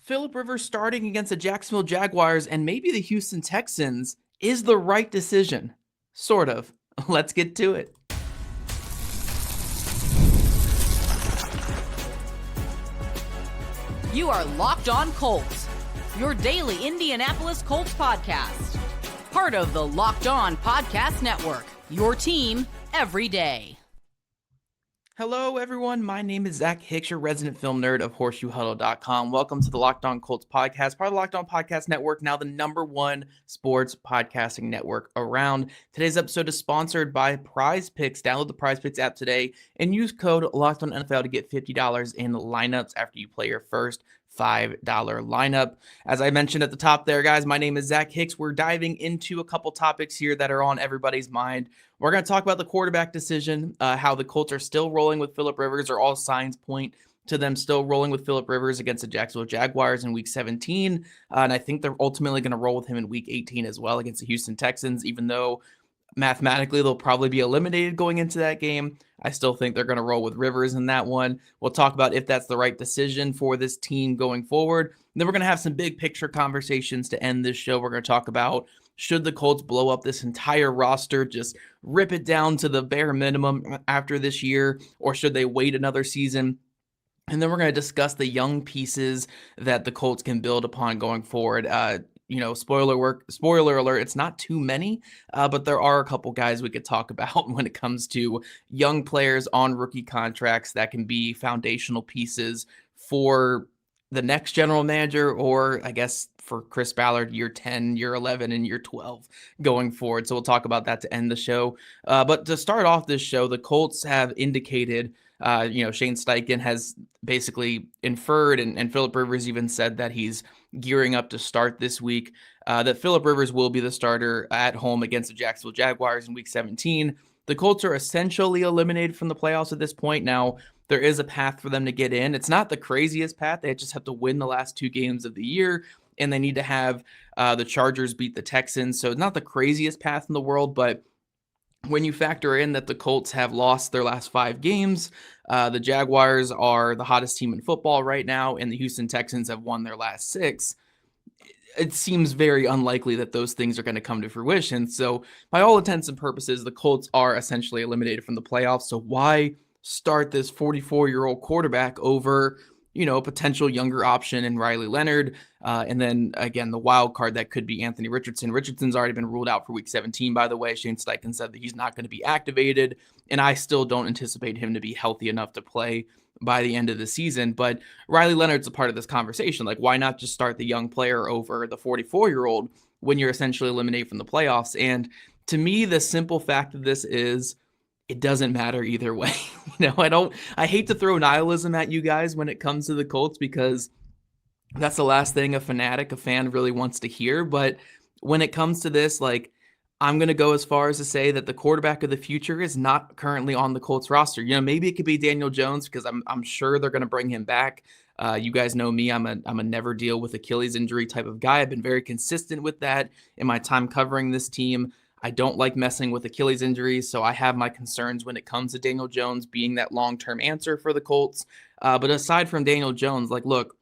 Philip Rivers starting against the Jacksonville Jaguars and maybe the Houston Texans is the right decision. Sort of. Let's get to it. You are Locked On Colts, your daily Indianapolis Colts podcast. Part of the Locked On Podcast Network, your team every day. Hello, everyone. My name is Zach Hicks, your resident film nerd of HorseshoeHuddle.com. Welcome to the Locked On Colts podcast, part of the Locked On Podcast Network, now the #1 sports podcasting network around. Today's episode is sponsored by Prize Picks. Download the Prize Picks app today and use code LOCKEDONNFL to get $50 in lineups after you play your first $5 lineup. As I mentioned at the top there, guys, my name is Zach Hicks. We're diving into a couple topics here that are on everybody's mind. We're going to talk about the quarterback decision, how the Colts are still rolling with Philip Rivers, or all signs point to them still rolling with Philip Rivers against the Jacksonville Jaguars in Week 17. And I think they're ultimately going to roll with him in Week 18 as well against the Houston Texans, even though mathematically they'll probably be eliminated going into that game. I still think they're going to roll with Rivers in that one. We'll talk about if that's the right decision for this team going forward. And then we're going to have some big picture conversations to end this show. We're going to talk about, should the Colts blow up this entire roster, just rip it down to the bare minimum after this year, or should they wait another season? And then we're going to discuss the young pieces that the Colts can build upon going forward. Spoiler alert, it's not too many, but there are a couple guys we could talk about when it comes to young players on rookie contracts that can be foundational pieces for the next general manager, or I guess for Chris Ballard, year 10, year 11, and year 12 going forward. So we'll talk about that to end the show. But to start off this show, the Colts have indicated, Shane Steichen has basically inferred, and Philip Rivers even said that he's gearing up to start this week, that Philip Rivers will be the starter at home against the Jacksonville Jaguars in Week 17. The Colts are essentially eliminated from the playoffs at this point. Now, there is a path for them to get in. It's not the craziest path. They just have to win the last 2 games of the year, and they need to have the Chargers beat the Texans. So it's not the craziest path in the world, but when you factor in that the Colts have lost their last 5 games, the Jaguars are the hottest team in football right now, and the Houston Texans have won their last 6, it seems very unlikely that those things are going to come to fruition. So by all intents and purposes, the Colts are essentially eliminated from the playoffs. So why start this 44-year-old quarterback over, a potential younger option in Riley Leonard? And then, again, the wild card that could be Anthony Richardson. Richardson's already been ruled out for Week 17, by the way. Shane Steichen said that he's not going to be activated, and I still don't anticipate him to be healthy enough to play by the end of the season. But Riley Leonard's a part of this conversation. Like, why not just start the young player over the 44-year-old when you're essentially eliminated from the playoffs? And to me, the simple fact of this is, it doesn't matter either way. I hate to throw nihilism at you guys when it comes to the Colts, because that's the last thing a fan really wants to hear. But when it comes to this, I'm going to go as far as to say that the quarterback of the future is not currently on the Colts roster. Maybe it could be Daniel Jones, because I'm sure they're going to bring him back. You guys know me. I'm a never deal with Achilles injury type of guy. I've been very consistent with that in my time covering this team. I don't like messing with Achilles injuries, so I have my concerns when it comes to Daniel Jones being that long-term answer for the Colts. But aside from Daniel Jones, look,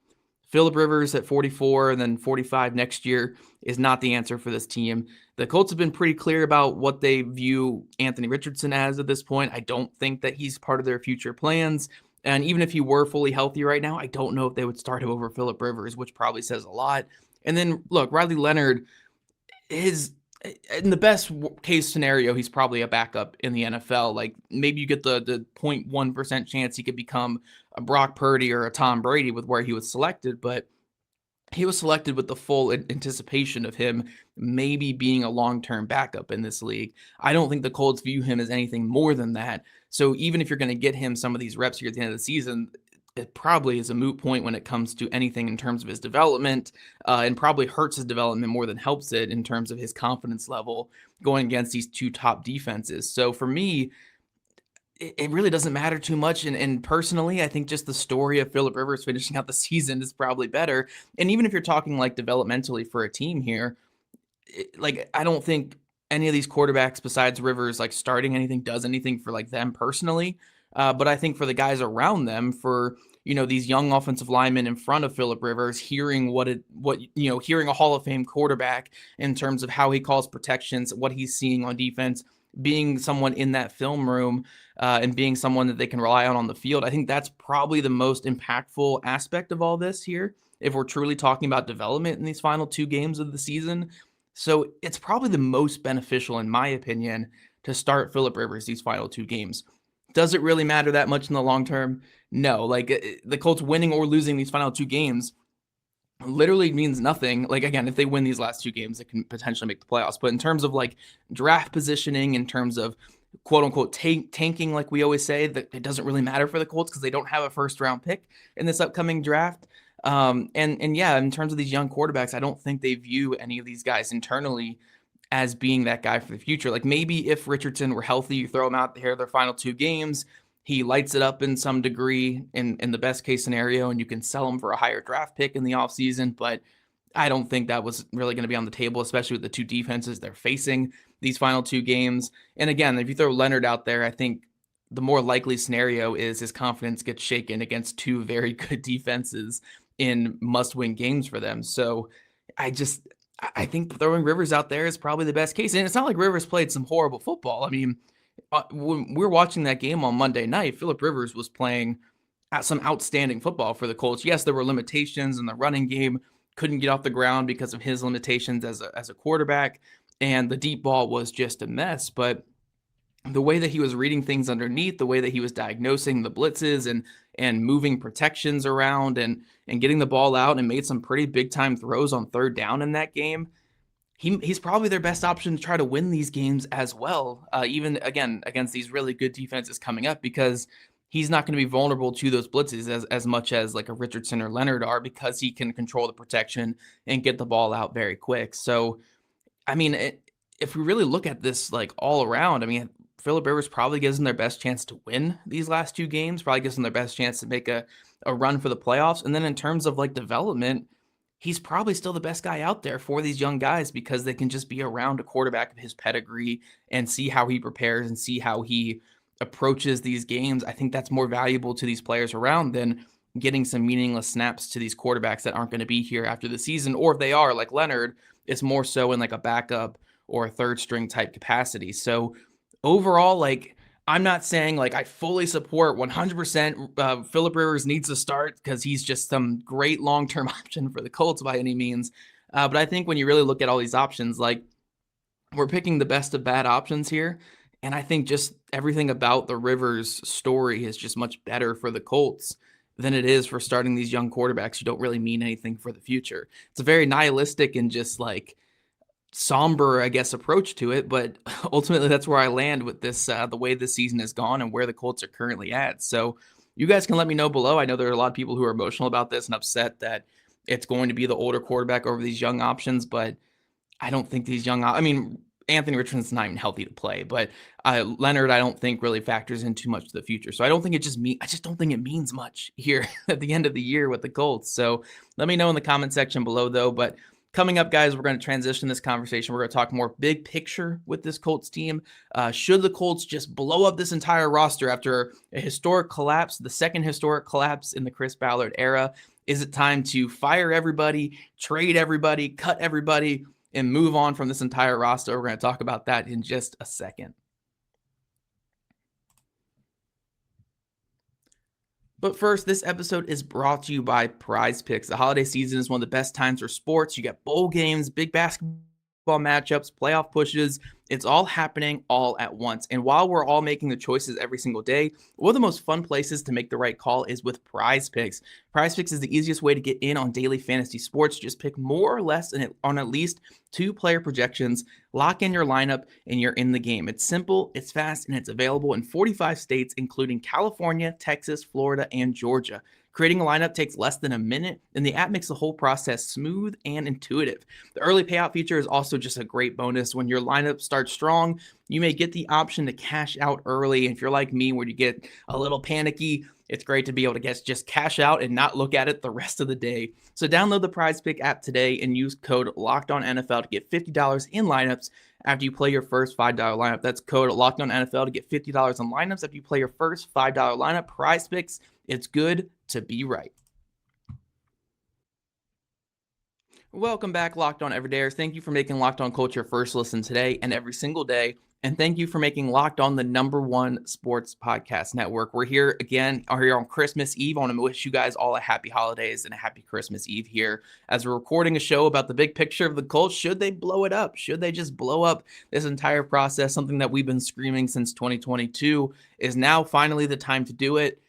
Philip Rivers at 44 and then 45 next year is not the answer for this team. The Colts have been pretty clear about what they view Anthony Richardson as at this point. I don't think that he's part of their future plans. And even if he were fully healthy right now, I don't know if they would start him over Philip Rivers, which probably says a lot. And then, look, Riley Leonard is, in the best case scenario, he's probably a backup in the NFL. Maybe you get the 0.1% chance he could become a Brock Purdy or a Tom Brady with where he was selected, but he was selected with the full anticipation of him maybe being a long-term backup in this league. I don't think the Colts view him as anything more than that. So even if you're going to get him some of these reps here at the end of the season, it probably is a moot point when it comes to anything in terms of his development, and probably hurts his development more than helps it in terms of his confidence level going against these 2 top defenses. So for me, it really doesn't matter too much. And personally, I think just the story of Philip Rivers finishing out the season is probably better. And even if you're talking developmentally for a team here, I don't think any of these quarterbacks besides Rivers starting anything does anything for them personally. But I think for the guys around them, for these young offensive linemen in front of Phillip Rivers, hearing hearing a Hall of Fame quarterback in terms of how he calls protections, what he's seeing on defense, being someone in that film room, and being someone that they can rely on the field. I think that's probably the most impactful aspect of all this here, if we're truly talking about development in these final 2 games of the season. So it's probably the most beneficial, in my opinion, to start Phillip Rivers these final 2 games. Does it really matter that much in the long term? No. Like, the Colts winning or losing these final 2 games literally means nothing. Like, again, if they win these last 2 games, it can potentially make the playoffs. But in terms of like draft positioning, in terms of quote unquote tanking, like we always say, that it doesn't really matter for the Colts because they don't have a first round pick in this upcoming draft. And yeah, in terms of these young quarterbacks, I don't think they view any of these guys internally as being that guy for the future. Like, maybe if Richardson were healthy, you throw him out there their final 2 games, he lights it up in some degree in the best case scenario, and you can sell him for a higher draft pick in the offseason. But I don't think that was really going to be on the table, especially with the 2 defenses they're facing these final 2 games. And again, if you throw Leonard out there, I think the more likely scenario is his confidence gets shaken against 2 very good defenses in must-win games for them. So I think throwing Rivers out there is probably the best case. And it's not like Rivers played some horrible football. I mean, when we're watching that game on Monday night, Phillip Rivers was playing some outstanding football for the Colts. Yes, there were limitations in the running game, couldn't get off the ground because of his limitations as a quarterback, and the deep ball was just a mess. But the way that he was reading things underneath, the way that he was diagnosing the blitzes and moving protections around and getting the ball out, and made some pretty big time throws on 3rd down in that game, he's probably their best option to try to win these games as well, even again against these really good defenses coming up, because he's not going to be vulnerable to those blitzes as much as like a Richardson or Leonard are, because he can control the protection and get the ball out very quick. So, I mean, if we really look at this like all around, I mean, Phillip Rivers probably gives them their best chance to win these last 2 games, probably gives them their best chance to make a run for the playoffs. And then in terms of like development, he's probably still the best guy out there for these young guys, because they can just be around a quarterback of his pedigree and see how he prepares and see how he approaches these games. I think that's more valuable to these players around than getting some meaningless snaps to these quarterbacks that aren't going to be here after the season. Or if they are, like Leonard, it's more so in like a backup or a 3rd string type capacity. So overall, like, I'm not saying like I fully support 100% Phillip Rivers needs to start because he's just some great long-term option for the Colts by any means. But I think when you really look at all these options, like, we're picking the best of bad options here. And I think just everything about the Rivers story is just much better for the Colts than it is for starting these young quarterbacks who don't really mean anything for the future. It's a very nihilistic and just like somber, I guess, approach to it, but ultimately that's where I land with this, the way this season has gone and where the Colts are currently at. So you guys can let me know below. I know there are a lot of people who are emotional about this and upset that it's going to be the older quarterback over these young options, but I don't think these I mean, Anthony Richardson's not even healthy to play, but Leonard, I don't think really factors in too much to the future. So I just don't think it means much here at the end of the year with the Colts. So let me know in the comment section below though. But coming up, guys, we're going to transition this conversation. We're going to talk more big picture with this Colts team. Should the Colts just blow up this entire roster after a historic collapse, the 2nd historic collapse in the Chris Ballard era? Is it time to fire everybody, trade everybody, cut everybody, and move on from this entire roster? We're going to talk about that in just a second. But first, this episode is brought to you by Prize Picks. The holiday season is one of the best times for sports. You get bowl games, big basketball matchups, playoff pushes. It's all happening all at once. And while we're all making the choices every single day, one of the most fun places to make the right call is with Prize Picks. Prize Picks is the easiest way to get in on daily fantasy sports. Just pick more or less on at least 2 player projections, lock in your lineup, and you're in the game. It's simple, it's fast, and it's available in 45 states, including California, Texas, Florida, and Georgia. Creating a lineup takes less than a minute, and the app makes the whole process smooth and intuitive. The early payout feature is also just a great bonus. When your lineup starts strong, you may get the option to cash out early. If you're like me, where you get a little panicky It's great to be able to just cash out and not look at it the rest of the day. So download the Prize Pick app today and use code LOCKEDONNFL to get $50 in lineups after you play your first $5 lineup. That's code LOCKEDONNFL to get $50 in lineups after you play your first $5 lineup. Prize Picks, it's good to be right. Welcome back, Locked On Everydayers. Thank you for making Locked On Colts your first listen today and every single day. And thank you for making Locked On the #1 sports podcast network. We're here on Christmas Eve. I want to wish you guys all a happy holidays and a happy Christmas Eve here as we're recording a show about the big picture of the Colts. Should they blow it up? Should they just blow up this entire process? Something that we've been screaming since 2022 is now finally the time to do it.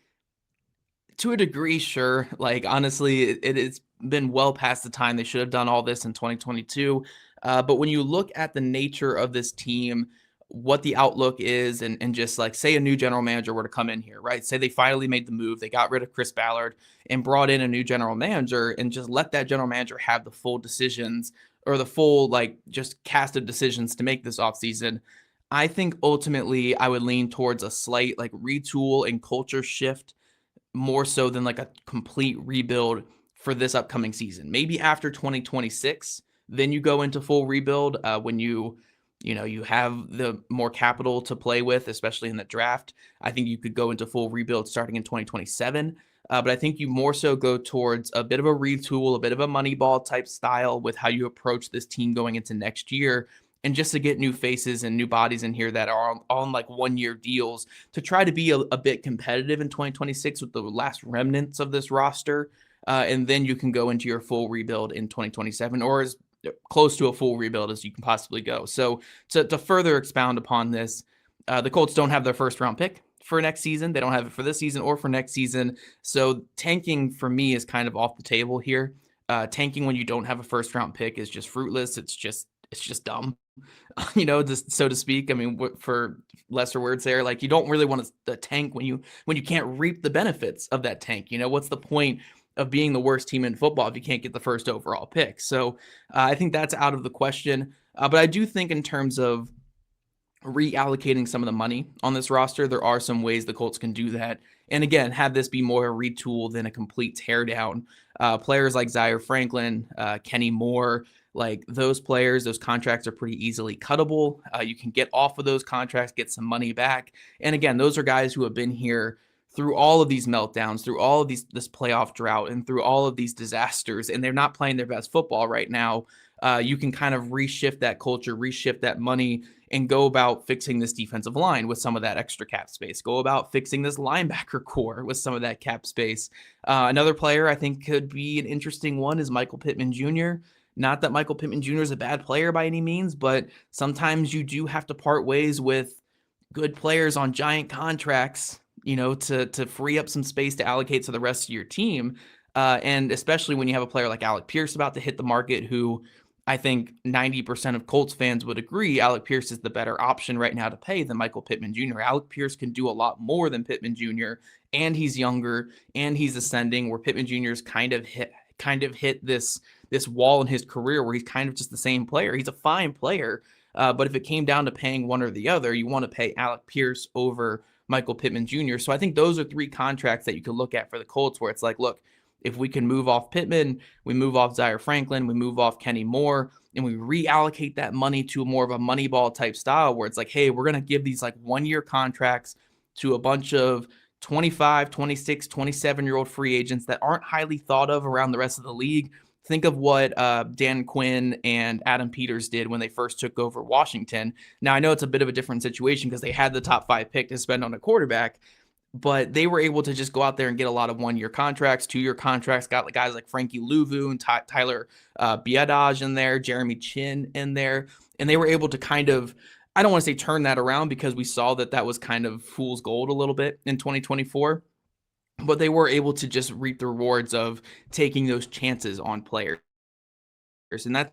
To a degree, sure. Like, honestly, it's been well past the time they should have done all this in 2022. But when you look at the nature of this team, what the outlook is, and just like, say a new general manager were to come in here, right? Say they finally made the move, they got rid of Chris Ballard and brought in a new general manager and just let that general manager have the full decisions or the full, like, just cast of decisions to make this offseason. I think ultimately I would lean towards a slight, like, retool and culture shift more so than like a complete rebuild for this upcoming season. Maybe after 2026, then you go into full rebuild when you have the more capital to play with, especially in the draft. I think you could go into full rebuild starting in 2027. But I think you more so go towards a bit of a retool, a bit of a Moneyball type style with how you approach this team going into next year. And just to get new faces and new bodies in here that are on like 1-year deals to try to be a bit competitive in 2026 with the last remnants of this roster. And then you can go into your full rebuild in 2027 or as close to a full rebuild as you can possibly go. So to further expound upon this, the Colts don't have their first round pick for next season. They don't have it for this season or for next season. So tanking for me is kind of off the table here. Tanking when you don't have a first round pick is just fruitless. It's just dumb. Just so to speak. I mean, for lesser words there, like, you don't really want to tank when you can't reap the benefits of that tank. What's the point of being the worst team in football if you can't get the first overall pick? So I think that's out of the question. But I do think in terms of reallocating some of the money on this roster, there are some ways the Colts can do that. And again, have this be more a retool than a complete teardown. Players like Zaire Franklin, Kenny Moore, like those players, those contracts are pretty easily cuttable. You can get off of those contracts, get some money back. And again, those are guys who have been here through all of these meltdowns, through all of this playoff drought, and through all of these disasters, and they're not playing their best football right now. You can kind of reshift that culture, reshift that money, and go about fixing this defensive line with some of that extra cap space. Go about fixing this linebacker core with some of that cap space. Another player I think could be an interesting one is Michael Pittman Jr. Not that Michael Pittman Jr. is a bad player by any means, but sometimes you do have to part ways with good players on giant contracts, to free up some space to allocate to the rest of your team. And especially when you have a player like Alec Pierce about to hit the market, who I think 90% of Colts fans would agree Alec Pierce is the better option right now to pay than Michael Pittman Jr. Alec Pierce can do a lot more than Pittman Jr., and he's younger and he's ascending, where Pittman Jr.'s kind of hit this wall in his career where he's kind of just the same player. He's a fine player, but if it came down to paying one or the other, you want to pay Alec Pierce over Michael Pittman Jr. So I think those are 3 contracts that you could look at for the Colts where it's like, look, if we can move off Pittman, we move off Zaire Franklin, we move off Kenny Moore, and we reallocate that money to more of a Moneyball type style where it's like, hey, we're going to give these like 1-year contracts to a bunch of 25, 26, 27-year-old free agents that aren't highly thought of around the rest of the league. Think of what Dan Quinn and Adam Peters did when they first took over Washington. Now, I know it's a bit of a different situation because they had the top 5 pick to spend on a quarterback, but they were able to just go out there and get a lot of 1-year contracts, 2-year contracts, got guys like Frankie Louvu and Tyler Biadasz in there, Jeremy Chin in there, and they were able to kind of, I don't want to say turn that around because we saw that was kind of fool's gold a little bit in 2024. But they were able to just reap the rewards of taking those chances on players. And I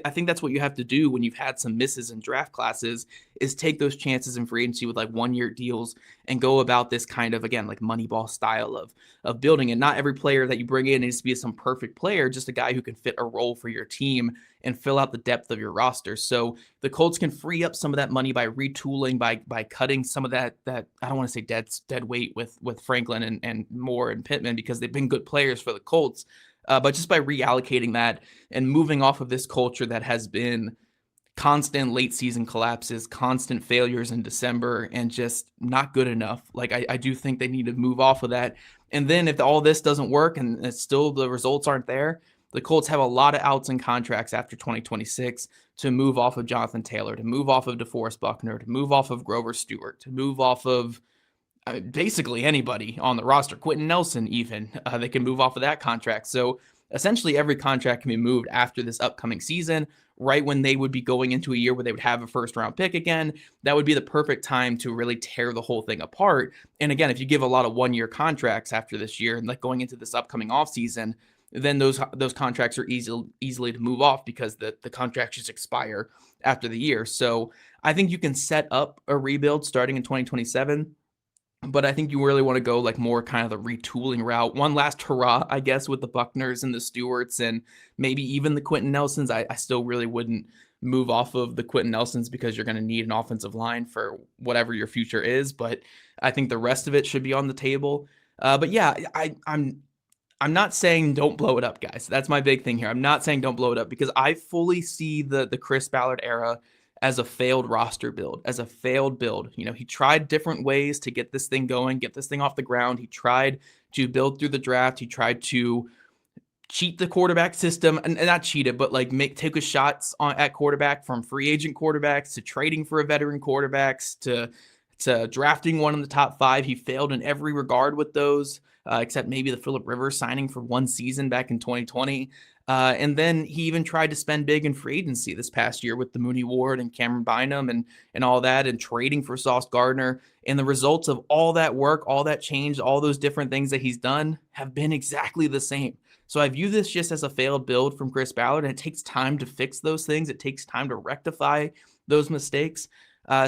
think that's what you have to do when you've had some misses in draft classes, is take those chances in free agency with like 1-year deals and go about this kind of, again, like Moneyball style of building. And not every player that you bring in needs to be some perfect player, just a guy who can fit a role for your team and fill out the depth of your roster. So the Colts can free up some of that money by retooling, by cutting some of that I don't want to say dead weight with Franklin and Moore and Pittman, because they've been good players for the Colts. But just by reallocating that and moving off of this culture that has been constant late season collapses, constant failures in December, and just not good enough. Like I do think they need to move off of that. And then if all this doesn't work and it's still the results aren't there, the Colts have a lot of outs and contracts after 2026 to move off of Jonathan Taylor, to move off of DeForest Buckner, to move off of Grover Stewart, to move off of basically anybody on the roster. Quentin Nelson, even. They can move off of that contract. So essentially every contract can be moved after this upcoming season, right when they would be going into a year where they would have a first-round pick again. That would be the perfect time to really tear the whole thing apart. And again, if you give a lot of 1-year contracts after this year and like going into this upcoming offseason, then those contracts are easily to move off because the contracts just expire after the year. So I think you can set up a rebuild starting in 2027. But I think you really want to go like more kind of the retooling route. One last hurrah, I guess, with the Buckners and the Stewarts and maybe even the Quentin Nelsons. I still really wouldn't move off of the Quentin Nelsons because you're going to need an offensive line for whatever your future is. But I think the rest of it should be on the table. But yeah, I'm not saying don't blow it up, guys. That's my big thing here. I'm not saying don't blow it up because I fully see the Chris Ballard era as a failed roster build, as a failed build. You know, he tried different ways to get this thing going, get this thing off the ground. He tried to build through the draft. He tried to cheat the quarterback system, and not cheat it, but like take his shots at quarterback, from free agent quarterbacks to trading for a veteran quarterbacks to drafting one in the top 5. He failed in every regard with those, except maybe the Phillip Rivers signing for 1 season back in 2020. And then he even tried to spend big in free agency this past year with the Mooney Ward and Cameron Bynum and all that, and trading for Sauce Gardner. And the results of all that work, all that change, all those different things that he's done have been exactly the same. So I view this just as a failed build from Chris Ballard, and it takes time to fix those things. It takes time to rectify those mistakes.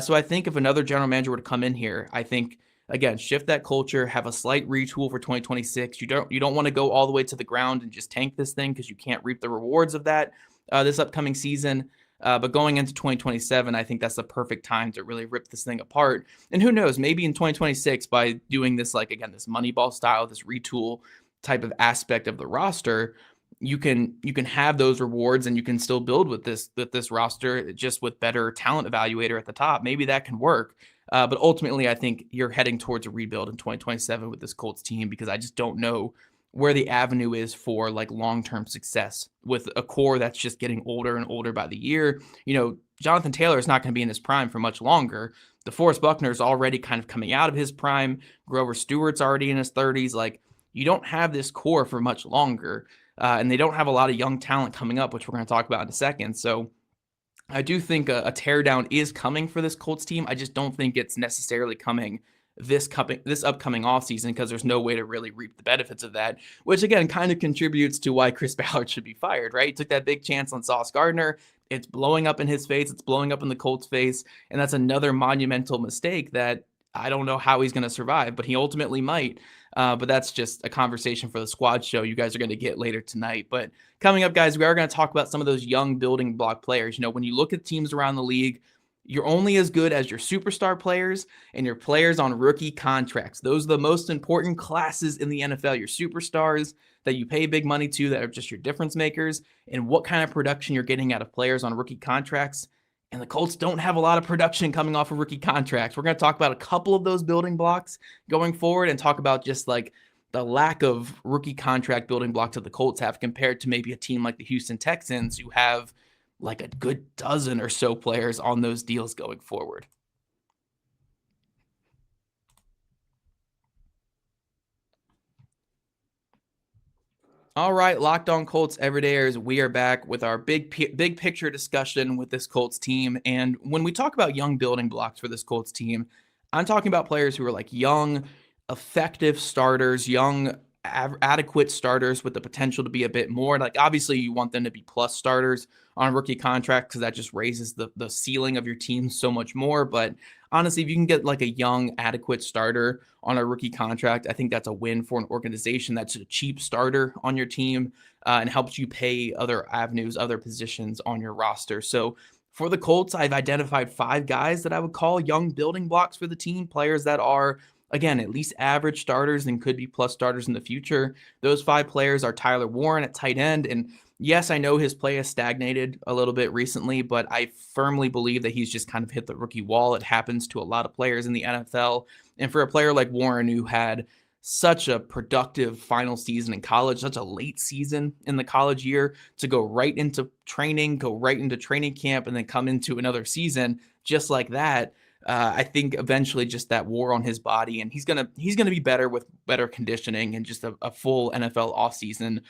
So I think if another general manager were to come in here, I think, again, shift that culture, have a slight retool for 2026. You don't want to go all the way to the ground and just tank this thing because you can't reap the rewards of that this upcoming season. But going into 2027, I think that's the perfect time to really rip this thing apart. And who knows, maybe in 2026, by doing this, like, again, this Moneyball style, this retool type of aspect of the roster, you can have those rewards and you can still build with this roster, just with better talent evaluator at the top. Maybe that can work. But ultimately, I think you're heading towards a rebuild in 2027 with this Colts team, because I just don't know where the avenue is for like long-term success with a core that's just getting older and older by the year. You know, Jonathan Taylor is not going to be in his prime for much longer. DeForest Buckner is already kind of coming out of his prime. Grover Stewart's already in his 30s. Like, you don't have this core for much longer. And they don't have a lot of young talent coming up, which we're going to talk about in a second. So I do think a teardown is coming for this Colts team. I just don't think it's necessarily coming this upcoming offseason, because there's no way to really reap the benefits of that, which again kind of contributes to why Chris Ballard should be fired, right? He took that big chance on Sauce Gardner. It's blowing up in his face. It's blowing up in the Colts' face. And that's another monumental mistake that I don't know how he's going to survive, but he ultimately might. But that's just a conversation for the squad show you guys are going to get later tonight. But coming up, guys, we are going to talk about some of those young building block players. You know, when you look at teams around the league, you're only as good as your superstar players and your players on rookie contracts. Those are the most important classes in the NFL. Your superstars that you pay big money to, that are just your difference makers, and what kind of production you're getting out of players on rookie contracts. And the Colts don't have a lot of production coming off of rookie contracts. We're going to talk about a couple of those building blocks going forward and talk about just like the lack of rookie contract building blocks that the Colts have compared to maybe a team like the Houston Texans, who have like a good dozen or so players on those deals going forward. All right, Locked On Colts everydayers, we are back with our big picture discussion with this Colts team. And when we talk about young building blocks for this Colts team, I'm talking about players who are like young, effective starters, young adequate starters with the potential to be a bit more. Like, obviously, you want them to be plus starters on a rookie contract because that just raises the ceiling of your team so much more. But honestly, if you can get like a young, adequate starter on a rookie contract, I think that's a win for an organization that's a cheap starter on your team and helps you pay other avenues, other positions on your roster. So for the Colts, I've identified 5 guys that I would call young building blocks for the team, players that are, again, at least average starters and could be plus starters in the future. Those 5 players are Tyler Warren at tight end. And yes, I know his play has stagnated a little bit recently, but I firmly believe that he's just kind of hit the rookie wall. It happens to a lot of players in the NFL. And for a player like Warren, who had such a productive final season in college, such a late season in the college year, to go right into training, go right into training camp, and then come into another season just like that. I think eventually just that wore on his body, and he's gonna be better with better conditioning and just a full NFL offseason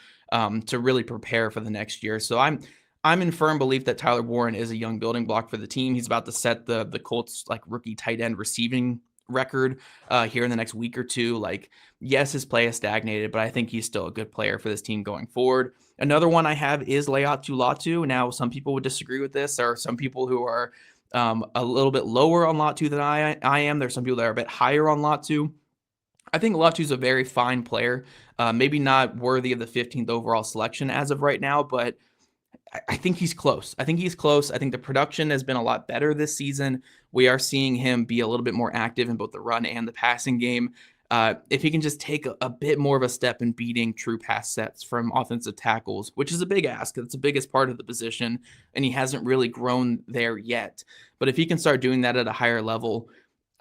to really prepare for the next year. So I'm in firm belief that Tyler Warren is a young building block for the team. He's about to set the Colts like rookie tight end receiving record here in the next week or two. Like, yes, his play has stagnated, but I think he's still a good player for this team going forward. Another one I have is Leatu Latu. Now, some people would disagree with this. There are some people who are a little bit lower on Latu than I am. There's some people that are a bit higher on Latu. I think Latu's a very fine player, maybe not worthy of the 15th overall selection as of right now, but I think he's close. I think the production has been a lot better this season. We are seeing him be a little bit more active in both the run and the passing game. If he can just take a bit more of a step in beating true pass sets from offensive tackles, which is a big ask. It's the biggest part of the position, and he hasn't really grown there yet. But if he can start doing that at a higher level,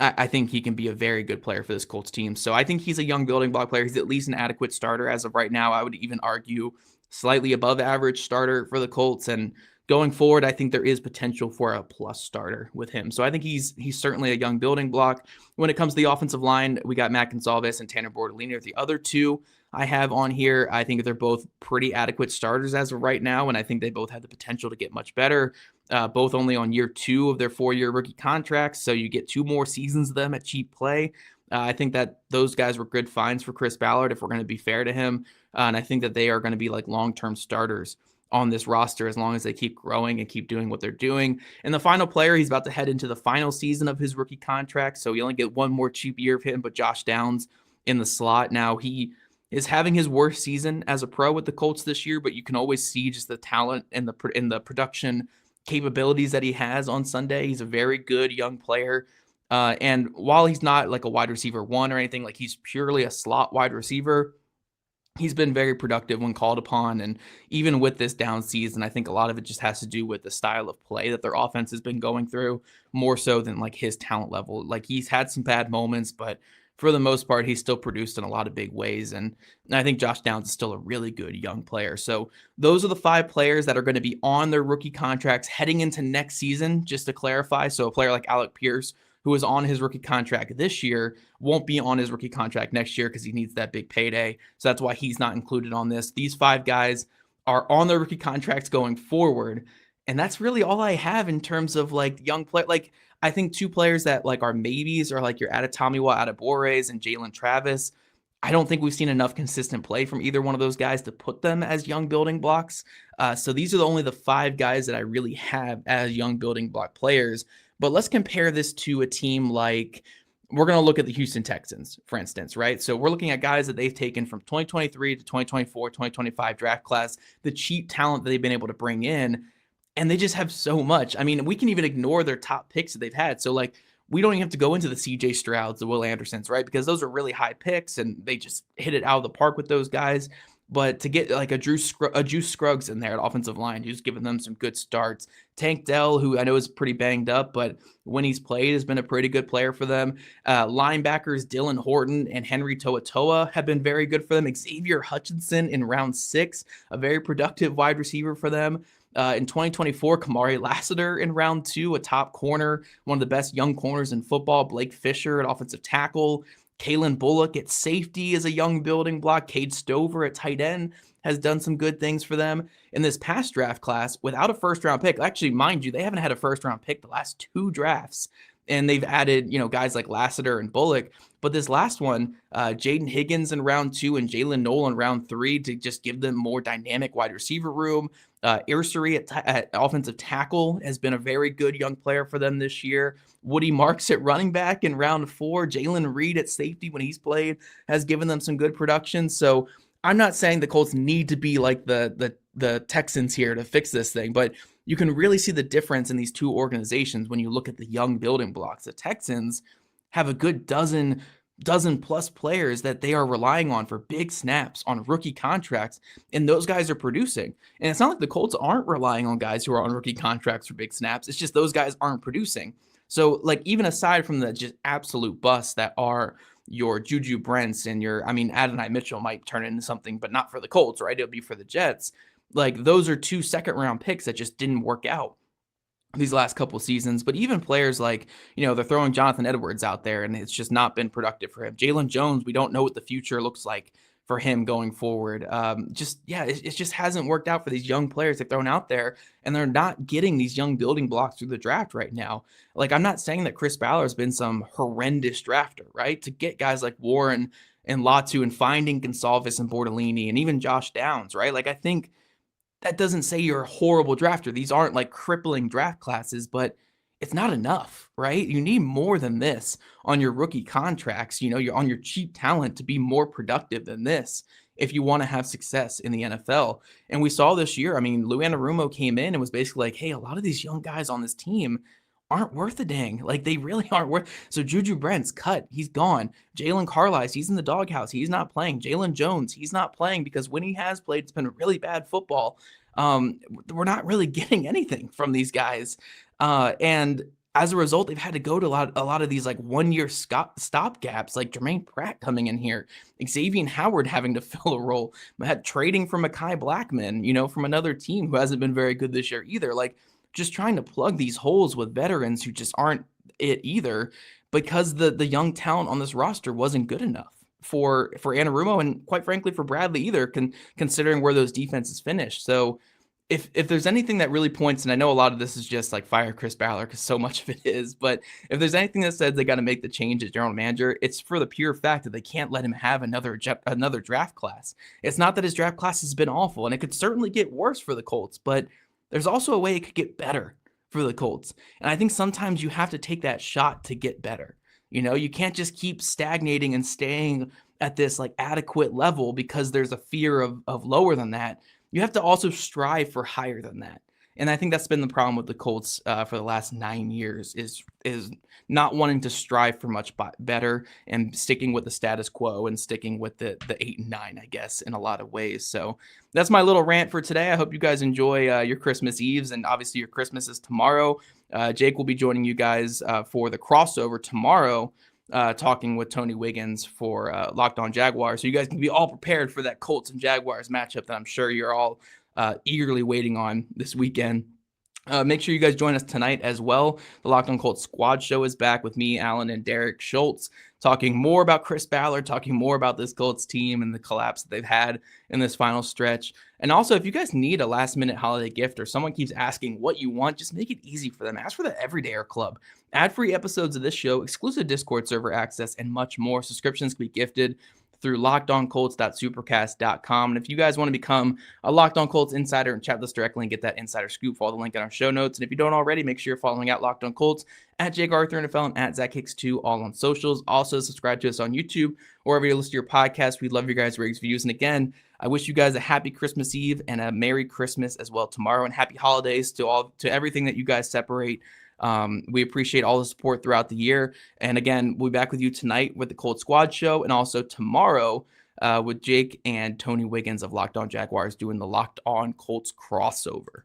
I think he can be a very good player for this Colts team. So I think he's a young building block player. He's at least an adequate starter as of right now. I would even argue slightly above average starter for the Colts. And going forward, I think there is potential for a plus starter with him. So I think he's certainly a young building block. When it comes to the offensive line, we got Matt Gonsalves and Tanner Bortolini. The other 2 I have on here, I think they're both pretty adequate starters as of right now, and I think they both have the potential to get much better. Both only on year 2 of their 4-year rookie contracts, so you get 2 more seasons of them at cheap play. I think that those guys were good finds for Chris Ballard, if we're going to be fair to him, and I think that they are going to be like long-term starters on this roster as long as they keep growing and keep doing what they're doing. And the final player, he's about to head into the final season of his rookie contract, so you only get 1 more cheap year of him, but Josh Downs in the slot. Now, he is having his worst season as a pro with the Colts this year, but you can always see just the talent and the production capabilities that he has on Sunday. He's a very good young player. And while he's not like a wide receiver 1 or anything, like he's purely a slot wide receiver, he's been very productive when called upon. And even with this down season, I think a lot of it just has to do with the style of play that their offense has been going through, more so than like his talent level. Like, he's had some bad moments, but for the most part, he's still produced in a lot of big ways. And I think Josh Downs is still a really good young player. So those are the 5 players that are going to be on their rookie contracts heading into next season, just to clarify. So a player like Alec Pierce, who is on his rookie contract this year, won't be on his rookie contract next year because he needs that big payday. So that's why he's not included on this. These 5 guys are on their rookie contracts going forward. And that's really all I have in terms of like young play. Like, I think 2 players that like are maybes are like your Adetomiwa Adebores and Jalen Travis. I don't think we've seen enough consistent play from either one of those guys to put them as young building blocks. So these are only the 5 guys that I really have as young building block players. But let's compare this to a team like, we're going to look at the Houston Texans, for instance, right? So we're looking at guys that they've taken from 2023 to 2024, 2025 draft class, the cheap talent that they've been able to bring in. And they just have so much. I mean, we can even ignore their top picks that they've had. So, like, we don't even have to go into the CJ Strouds, the Will Andersons, right? Because those are really high picks, and they just hit it out of the park with those guys. But to get like a Juice Scruggs in there at offensive line, who's given them some good starts. Tank Dell, who I know is pretty banged up, but when he's played has been a pretty good player for them. Linebackers Dylan Horton and Henry To'oTo'o have been very good for them. Xavier Hutchinson in round 6, a very productive wide receiver for them. In 2024, Kamari Lassiter in round 2, a top corner, one of the best young corners in football. Blake Fisher at offensive tackle. Kalen Bullock at safety is a young building block. Cade Stover at tight end has done some good things for them. In this past draft class, without a first-round pick, actually, mind you, they haven't had a first-round pick the last 2 drafts. And they've added, guys like Lassiter and Bullock. But this last one, Jaden Higgins in round 2 and Jalen Noel in round 3 to just give them more dynamic wide receiver room. Irsary at offensive tackle has been a very good young player for them this year. Woody Marks at running back in round 4. Jalen Reed at safety when he's played has given them some good production. So I'm not saying the Colts need to be like the Texans here to fix this thing, but you can really see the difference in these two organizations when you look at the young building blocks. The Texans have a good dozen plus players that they are relying on for big snaps on rookie contracts, and those guys are producing. And it's not like the Colts aren't relying on guys who are on rookie contracts for big snaps. It's just those guys aren't producing. So, like, even aside from the just absolute busts that are your Juju Brents and Adonai Mitchell might turn into something, but not for the Colts, right? It'll be for the Jets. Like, those are 2 second-round picks that just didn't work out these last couple seasons. But even players like, they're throwing Jonathan Edwards out there, and it's just not been productive for him. Jalen Jones, we don't know what the future looks like for him going forward. It just hasn't worked out for these young players they've thrown out there, and they're not getting these young building blocks through the draft right now. Like, I'm not saying that Chris Ballard has been some horrendous drafter, right? To get guys like Warren and Latu and finding Gonsalves and Bordellini and even Josh Downs, right? Like, I think that doesn't say you're a horrible drafter. These aren't like crippling draft classes, but it's not enough, right? You need more than this on your rookie contracts. You're on your cheap talent to be more productive than this if you want to have success in the NFL. And we saw this year, Lou Anarumo came in and was basically like, hey, a lot of these young guys on this team aren't worth a dang. Like, they really aren't worth. So Juju Brent's cut. He's gone. Jalen Carlisle, he's in the doghouse. He's not playing. Jalen Jones, he's not playing because when he has played, it's been really bad football. We're not really getting anything from these guys. And as a result, they've had to go to a lot of these like 1-year stop gaps, like Jermaine Pratt coming in here, Xavier Howard having to fill a role, trading for Mekhi Blackman, from another team who hasn't been very good this year either. Like, just trying to plug these holes with veterans who just aren't it either, because the young talent on this roster wasn't good enough for Anarumo and, quite frankly, for Bradley either, considering where those defenses finished. So if there's anything that really points, and I know a lot of this is just like fire Chris Ballard because so much of it is, but if there's anything that says they got to make the change as general manager, it's for the pure fact that they can't let him have another draft class. It's not that his draft class has been awful, and it could certainly get worse for the Colts, but there's also a way it could get better for the Colts. And I think sometimes you have to take that shot to get better. You can't just keep stagnating and staying at this like adequate level because there's a fear of lower than that. You have to also strive for higher than that. And I think that's been the problem with the Colts for the last 9 years is not wanting to strive for much better and sticking with the status quo and sticking with the 8 and 9, I guess, in a lot of ways. So that's my little rant for today. I hope you guys enjoy your Christmas Eves, and obviously your Christmas is tomorrow. Jake will be joining you guys for the crossover tomorrow, talking with Tony Wiggins for Locked On Jaguars. So you guys can be all prepared for that Colts and Jaguars matchup that I'm sure you're all eagerly waiting on this weekend. Make sure you guys join us tonight as well. The Locked On Colts squad show is back with me, Alan, and Derek Schultz, talking more about Chris Ballard, talking more about this Colts team and the collapse that they've had in this final stretch. And also, if you guys need a last-minute holiday gift or someone keeps asking what you want, just make it easy for them. Ask for the Everydayer Club. Ad-free episodes of this show, exclusive Discord server access, and much more. Subscriptions can be gifted through lockedoncolts.supercast.com. And if you guys want to become a Locked On Colts insider and chat with us directly and get that insider scoop, follow the link in our show notes. And if you don't already, make sure you're following at Locked On Colts, at Jake Arthur NFL, and at Zach Hicks 2, all on socials. Also, subscribe to us on YouTube or wherever you listen to your podcast. We love your guys' ratings, views. And again, I wish you guys a happy Christmas Eve and a Merry Christmas as well tomorrow, and happy holidays to everything that you guys separate. We appreciate all the support throughout the year. And again, we'll be back with you tonight with the Cold Squad show, and also tomorrow with Jake and Tony Wiggins of Locked On Jaguars doing the Locked On Colts crossover.